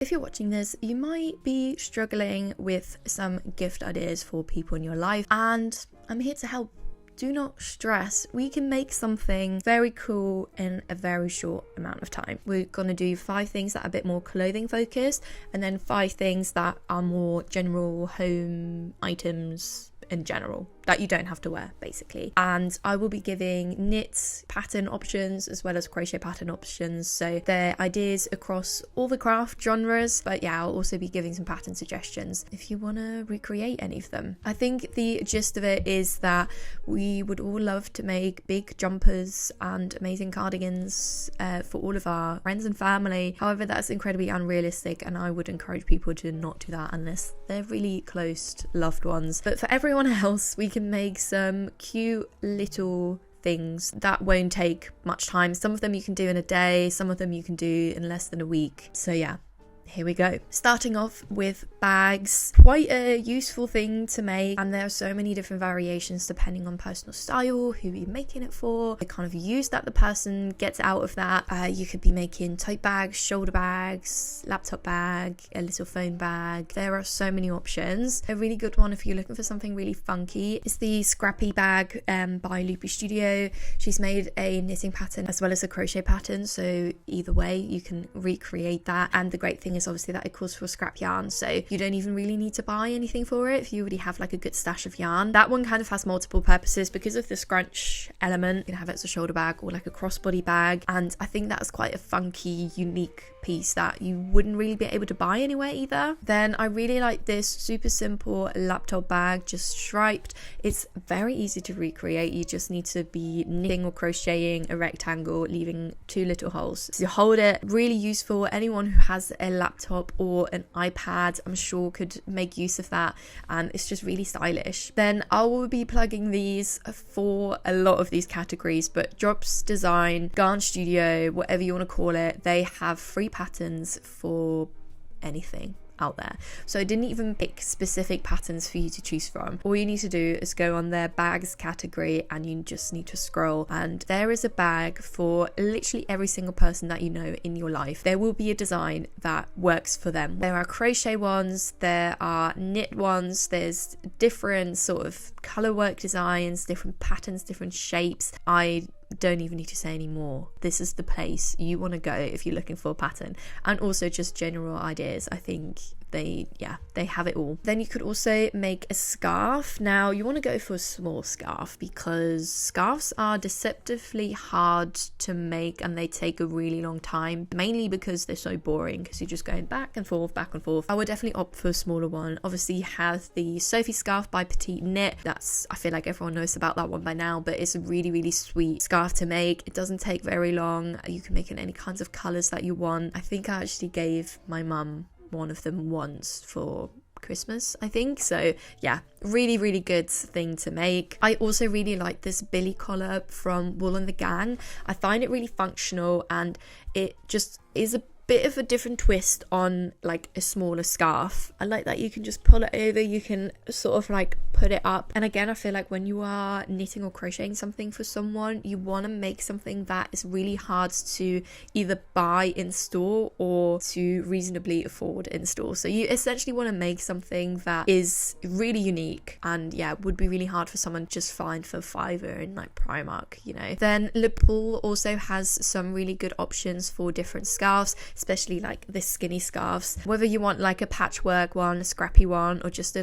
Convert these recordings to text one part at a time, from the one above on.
If you're watching this, you might be struggling with some gift ideas for people in your life, and I'm here to help. Do not stress. We can make something very cool in a very short amount of time. We're going to do 5 things that are a bit more clothing focused, and then 5 things that are more general home items in general that you don't have to wear, basically. And I will be giving knit pattern options as well as crochet pattern options, so they're ideas across all the craft genres, but yeah, I'll also be giving some pattern suggestions if you want to recreate any of them. I think the gist of it is that we would all love to make big jumpers and amazing cardigans for all of our friends and family. However, that's incredibly unrealistic, and I would encourage people to not do that unless they're really close loved ones. But for everyone else, we can make some cute little things that won't take much time. Some of them you can do in a day, some of them you can do in less than a week. So yeah, here we go. Starting off with bags, quite a useful thing to make, and there are so many different variations depending on personal style, who you're making it for, the kind of use that the person gets out of that. You could be making tote bags, shoulder bags, laptop bag, a little phone bag. There are so many options. A really good one if you're looking for something really funky is the Scrappy bag by Loopy Studio. She's made a knitting pattern as well as a crochet pattern, so either way you can recreate that. And the great thing is obviously that it calls for scrap yarn, so you don't even really need to buy anything for it if you already have like a good stash of yarn. That one kind of has multiple purposes because of the scrunch element. You can have it as a shoulder bag or like a crossbody bag, and I think that's quite a funky, unique piece that you wouldn't really be able to buy anywhere either. Then I really like this super simple laptop bag, just striped. It's very easy to recreate. You just need to be knitting or crocheting a rectangle, leaving 2 little holes so you hold it. Really useful. Anyone who has a laptop or an iPad, I'm sure, could make use of that, and it's just really stylish. Then I will be plugging these for a lot of these categories, but Drops Design, Garn Studio, whatever you want to call it, they have free patterns for anything out there. So I didn't even pick specific patterns for you to choose from. All you need to do is go on their bags category and you just need to scroll, and there is a bag for literally every single person that you know in your life. There will be a design that works for them. There are crochet ones, there are knit ones, there's different sort of color work designs, different patterns, different shapes. I don't even need to say any more. This is the place you want to go if you're looking for a pattern, and also just general ideas. I think they have it all. Then you could also make a scarf. Now you want to go for a small scarf because scarves are deceptively hard to make and they take a really long time, mainly because they're so boring because you're just going back and forth. I would definitely opt for a smaller one. Obviously you have the Sophie scarf by Petite Knit. I feel like everyone knows about that one by now, but it's a really, really sweet scarf to make. It doesn't take very long. You can make it in any kinds of colors that you want. I think I actually gave my mum one of them once for Christmas, I think. So yeah, really, really good thing to make. I also really like this billy collar from Wool and the Gang. I find it really functional, and it just is a bit of a different twist on like a smaller scarf. I like that you can just pull it over, you can sort of like put it up. And again, I feel like when you are knitting or crocheting something for someone, you want to make something that is really hard to either buy in store or to reasonably afford in store. So you essentially want to make something that is really unique and would be really hard for someone to just find for Fiverr in like Primark, you know. Then Le Pool also has some really good options for different scarves, especially like the skinny scarves. Whether you want like a patchwork one, a scrappy one, or just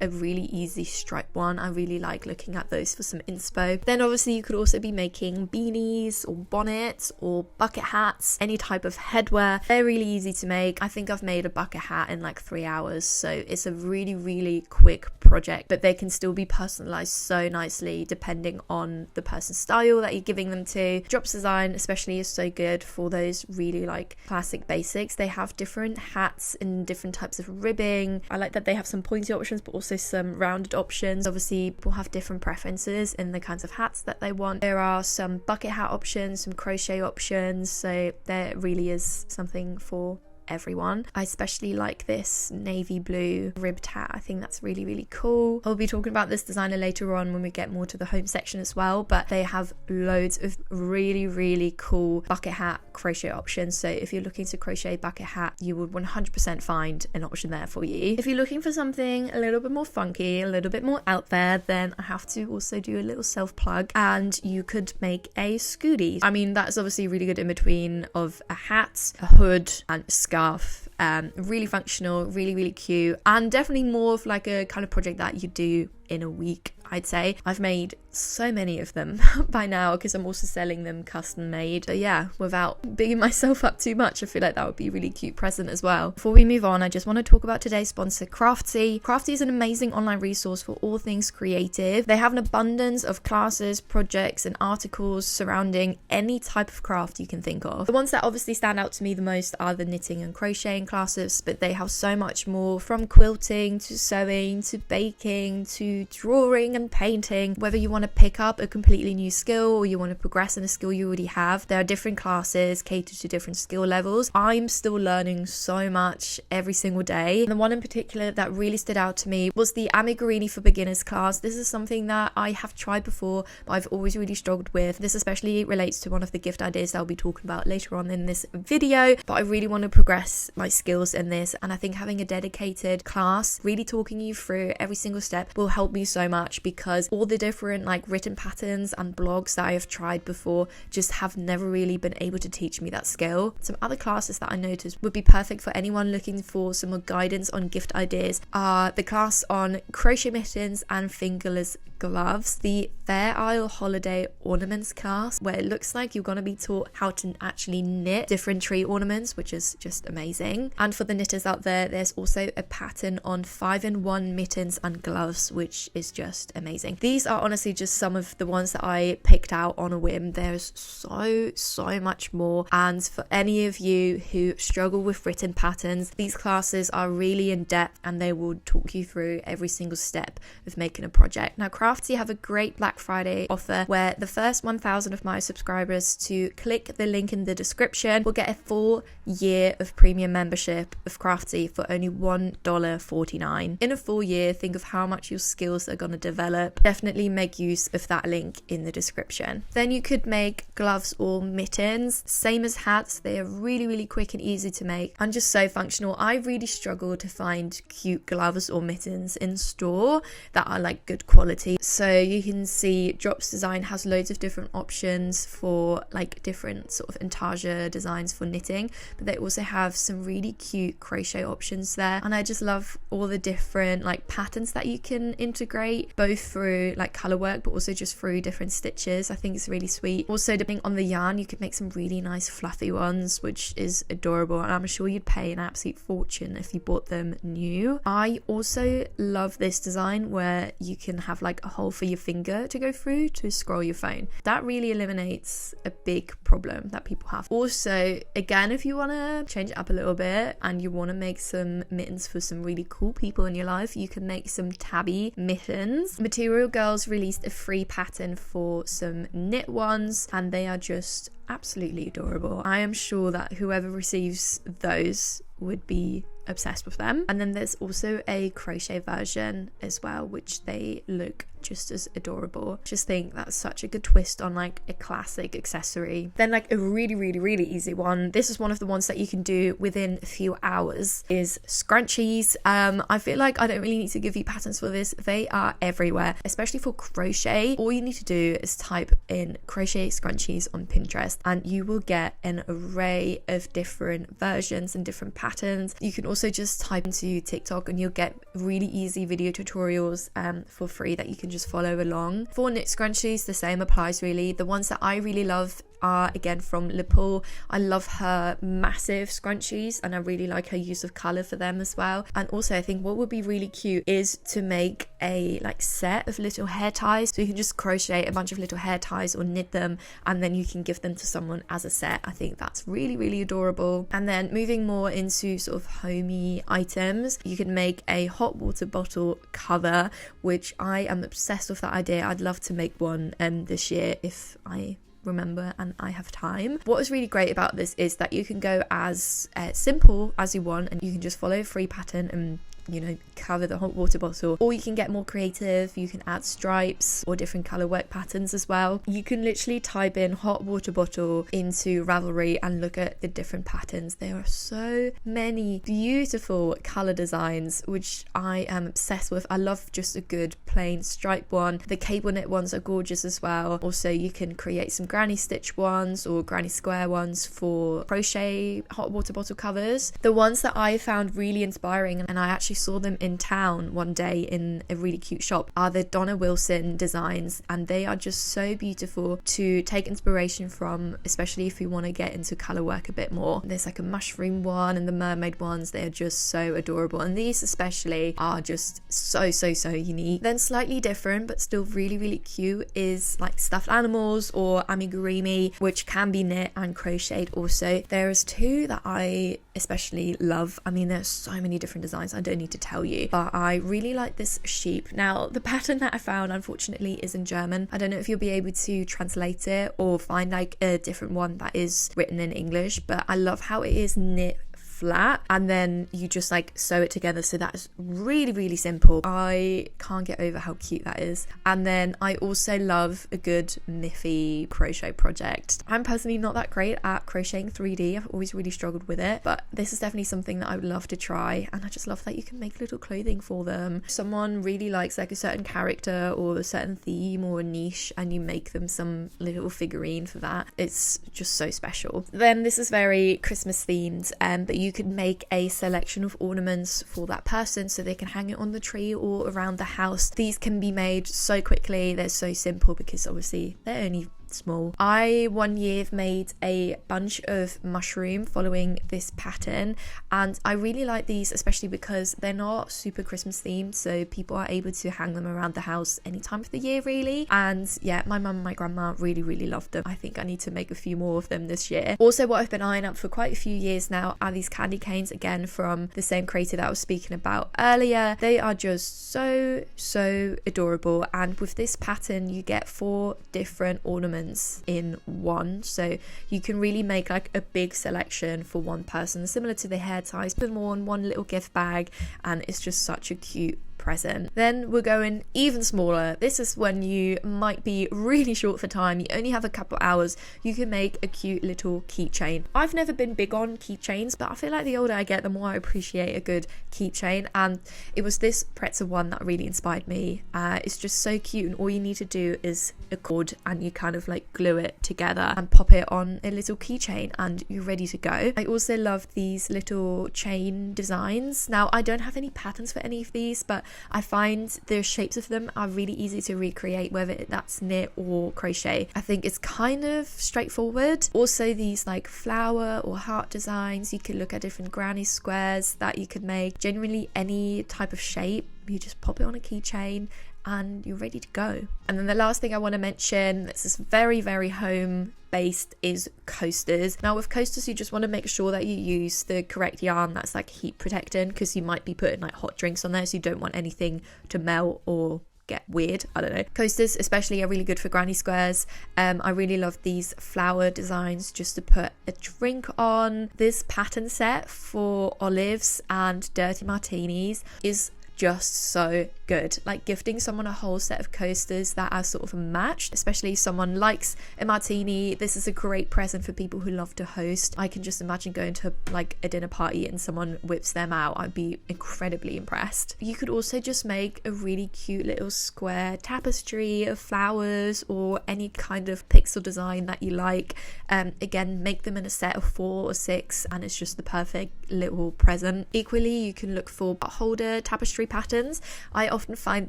a really easy stripe one, I really like looking at those for some inspo. Then obviously you could also be making beanies or bonnets or bucket hats, any type of headwear. They're really easy to make. I think I've made a bucket hat in like 3 hours, so it's a really, really quick project, but they can still be personalized so nicely depending on the person's style that you're giving them to. Drops Design especially is so good for those really like classic basics. They have different hats in different types of ribbing. I like that they have some pointy options but also some rounded options. Obviously people have different preferences in the kinds of hats that they want. There are some bucket hat options, some crochet options, so there really is something for everyone. I especially like this navy blue ribbed hat. I think that's really, really cool. I'll be talking about this designer later on when we get more to the home section as well, but they have loads of really, really cool bucket hat crochet options. So if you're looking to crochet bucket hat, you would 100% find an option there for you. If you're looking for something a little bit more funky, a little bit more out there, then I have to also do a little self plug, and you could make a scooty. I mean, that's obviously really good in between of a hat, a hood and a scarf. Really functional, really, really cute, and definitely more of like a kind of project that you do in a week, I'd say. I've made so many of them by now because I'm also selling them custom made. But yeah, without bigging myself up too much, I feel like that would be a really cute present as well. Before we move on, I just want to talk about today's sponsor, Craftsy. Craftsy is an amazing online resource for all things creative. They have an abundance of classes, projects and articles surrounding any type of craft you can think of. The ones that obviously stand out to me the most are the knitting and crocheting classes, but they have so much more, from quilting to sewing to baking to drawing and painting. Whether you want to pick up a completely new skill or you want to progress in a skill you already have, there are different classes catered to different skill levels. I'm still learning so much every single day. And the one in particular that really stood out to me was the Amigurini for Beginners class. This is something that I have tried before, but I've always really struggled with. This especially relates to one of the gift ideas that I'll be talking about later on in this video, but I really want to progress my skills in this, and I think having a dedicated class really talking you through every single step will help me so much, because all the different like written patterns and blogs that I have tried before just have never really been able to teach me that skill. Some other classes that I noticed would be perfect for anyone looking for some more guidance on gift ideas are the class on crochet mittens and fingerless gloves, the Fair Isle Holiday Ornaments class, where it looks like you're going to be taught how to actually knit different tree ornaments, which is just amazing. And for the knitters out there, there's also a pattern on 5-in-1 mittens and gloves, which is just amazing. These are honestly just some of the ones that I picked out on a whim. There's so much more, and for any of you who struggle with written patterns, these classes are really in depth and they will talk you through every single step of making a project. Now, Craftsy have a great Black Friday offer where the first 1,000 of my subscribers to click the link in the description will get a full year of premium membership of Craftsy for only $1.49. In a full year, think of how much your skills are going to develop. Definitely make use of that link in the description. Then you could make gloves or mittens, same as hats. They are really, really quick and easy to make and just so functional. I really struggle to find cute gloves or mittens in store that are like good quality. So you can see Drops Design has loads of different options for like different sort of intarsia designs for knitting, but they also have some really cute crochet options there. And I just love all the different like patterns that you can integrate, both through like color work but also just through different stitches. I think it's really sweet. Also, depending on the yarn, you could make some really nice fluffy ones, which is adorable, and I'm sure you'd pay an absolute fortune if you bought them new. I also love this design where you can have like a hole for your finger to go through to scroll your phone. That really eliminates a big problem that people have. Also, again, if you want to change it up a little bit and you want to make some mittens for some really cool people in your life, you can make some tabby mittens. Material Girls released a free pattern for some knit ones, and they are just absolutely adorable. I am sure that whoever receives those would be obsessed with them. And then there's also a crochet version as well, which they look just as adorable. Just think that's such a good twist on like a classic accessory. Then like a really easy one, this is one of the ones that you can do within a few hours, is scrunchies. I feel like I don't really need to give you patterns for this. They are everywhere, especially for crochet. All you need to do is type in crochet scrunchies on Pinterest and you will get an array of different versions and different patterns. You can also just type into TikTok and you'll get really easy video tutorials for free that you can just follow along. For knit scrunchies, the same applies really. The ones that I really love are again from Lipool. I love her massive scrunchies and I really like her use of colour for them as well. And also I think what would be really cute is to make a like set of little hair ties, so you can just crochet a bunch of little hair ties or knit them and then you can give them to someone as a set. I think that's really adorable. And then moving more into sort of homey items, you can make a hot water bottle cover, which I am obsessed with that idea. I'd love to make one this year if I remember and I have time. What was really great about this is that you can go as simple as you want, and you can just follow a free pattern and, you know, cover the hot water bottle, or you can get more creative. You can add stripes or different color work patterns as well. You can literally type in hot water bottle into Ravelry and look at the different patterns. There are so many beautiful color designs which I am obsessed with. I love just a good plain stripe one. The cable knit ones are gorgeous as well. Also, you can create some granny stitch ones or granny square ones for crochet hot water bottle covers. The ones that I found really inspiring, and I actually saw them in town one day in a really cute shop, are the Donna Wilson designs, and they are just so beautiful to take inspiration from, especially if you want to get into color work a bit more. There's like a mushroom one and the mermaid ones. They are just so adorable, and these especially are just so unique. Then slightly different but still really cute is like stuffed animals or amigurumi, which can be knit and crocheted also. There's two that I especially love. I mean, there's so many different designs, I don't need to tell you, but I really like this sheep. Now, the pattern that I found unfortunately is in German. I don't know if you'll be able to translate it or find like a different one that is written in English, but I love how it is knit flat and then you just like sew it together, so that is really simple. I can't get over how cute that is. And then I also love a good Miffy crochet project. I'm personally not that great at crocheting 3D. I've always really struggled with it, but this is definitely something that I would love to try, and I just love that you can make little clothing for them. Someone really likes like a certain character or a certain theme or a niche, and you make them some little figurine for that. It's just so special. Then this is very Christmas themed, but you could make a selection of ornaments for that person so they can hang it on the tree or around the house. These can be made so quickly. They're so simple because obviously they're only small. I one year made a bunch of mushroom following this pattern, and I really like these, especially because they're not super Christmas themed, so people are able to hang them around the house any time of the year really. And yeah, my mum and my grandma really loved them. I think I need to make a few more of them this year. Also, what I've been eyeing up for quite a few years now are these candy canes, again from the same creator that I was speaking about earlier. They are just so adorable, and with this pattern you get 4 different ornaments in one, so you can really make like a big selection for one person, similar to the hair ties, put them all in one little gift bag, and it's just such a cute present. Then we're going even smaller. This is when you might be really short for time, you only have a couple hours. You can make a cute little keychain. I've never been big on keychains, but I feel like the older I get, the more I appreciate a good keychain, and it was this pretzel one that really inspired me. It's just so cute, and all you need to do is a cord and you kind of like glue it together and pop it on a little keychain and you're ready to go. I also love these little chain designs. Now, I don't have any patterns for any of these, but I find the shapes of them are really easy to recreate, whether that's knit or crochet. I think it's kind of straightforward. Also, these like flower or heart designs, you can look at different granny squares that you could make. Generally any type of shape, you just pop it on a keychain and you're ready to go. And then the last thing I want to mention, this is very home based, is coasters. Now with coasters, you just want to make sure that you use the correct yarn that's like heat protectant, because you might be putting like hot drinks on there, so you don't want anything to melt or get weird. I don't know. Coasters especially are really good for granny squares. I really love these flower designs just to put a drink on. This pattern set for olives and dirty martinis is just so good. Like gifting someone a whole set of coasters that are sort of matched, especially if someone likes a martini. This is a great present for people who love to host. I can just imagine going to like a dinner party and someone whips them out. I'd be incredibly impressed. You could also just make a really cute little square tapestry of flowers or any kind of pixel design that you like. Again, make them in a set of 4 or 6 and it's just the perfect little present. Equally, you can look for holder tapestry patterns. I often find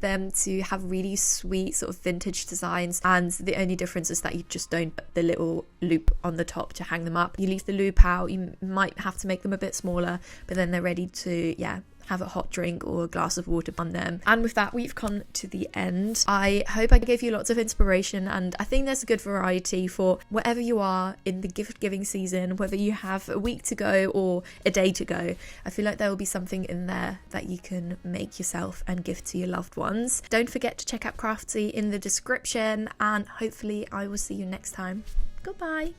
them to have really sweet sort of vintage designs, and the only difference is that you just don't put the little loop on the top to hang them up. You leave the loop out. You might have to make them a bit smaller, but then they're ready to have a hot drink or a glass of water on them. And with that, we've come to the end. I hope I gave you lots of inspiration, and I think there's a good variety for wherever you are in the gift giving season, whether you have a week to go or a day to go. I feel like there will be something in there that you can make yourself and gift to your loved ones. Don't forget to check out Craftsy in the description, and hopefully I will see you next time. Goodbye.